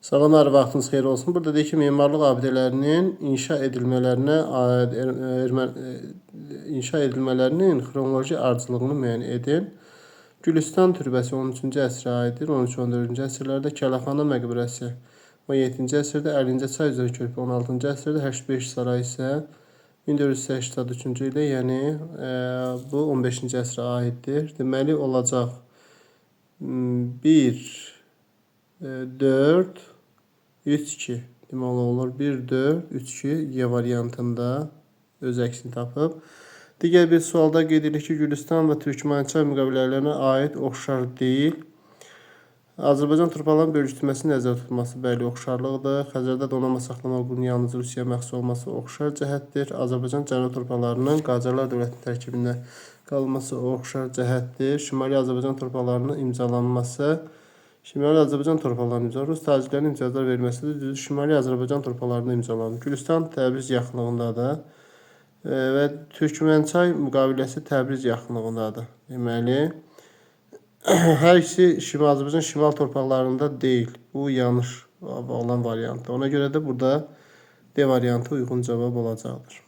Salamlar, vaxtınız xeyir olsun. Burada deyək ki, memarlıq abidələrinin inşa edilmələrinin xronoloji ardıcıllığını müəyyən edin. Gülüstan türbəsi 13-cü əsrə aiddir. 13-14-cü əsrlərdə Kələxana məqbərəsi 17-ci əsrdə, 50-ci çay üzəri körpü 16-cı əsrdə, 85 saray isə 1483-cü ildə, yəni bu 15-ci əsrə aiddir. Deməli olacaq 1, 4, 3, 2. Deməli olur 1, 4, 3, 2 Y variantında öz əksini tapıb. Digər bir sualda qeyd edilir ki, Gülüstan və Türkmençay müqavilələrinə aid oxşar deyil. Azərbaycan torpaqlarının bölüşdürməsi nəzərdə tutulması bəli oxşarlıqdır. Xəzərdə donanma saxlamaq bunun yalnız Rusiya məxsus olması oxşar cəhətdir. Azərbaycan cənub torpaqlarının Qacarlar dövlətinin tərkibində qalması oxşar cəhətdir. Şimali Azərbaycan torpaqlarının imzalanması, Şimali Azərbaycan torpaqlarının imzalanması, Rus tacirlərinin imzalar verməsidir. Düzdür, Şimali Azərbaycan torpaqlarında imzalanır. Gülüstan Təbriz yaxınlığındadır və Türkmençay müqaviləsi Təbriz yaxınlığındadır. Deməli, hər ikisi Azərbaycan şimal torpaqlarında deyil. Bu yanlış olan variantdır. Ona görə də burada D variantı uyğun cavab olacaqdır.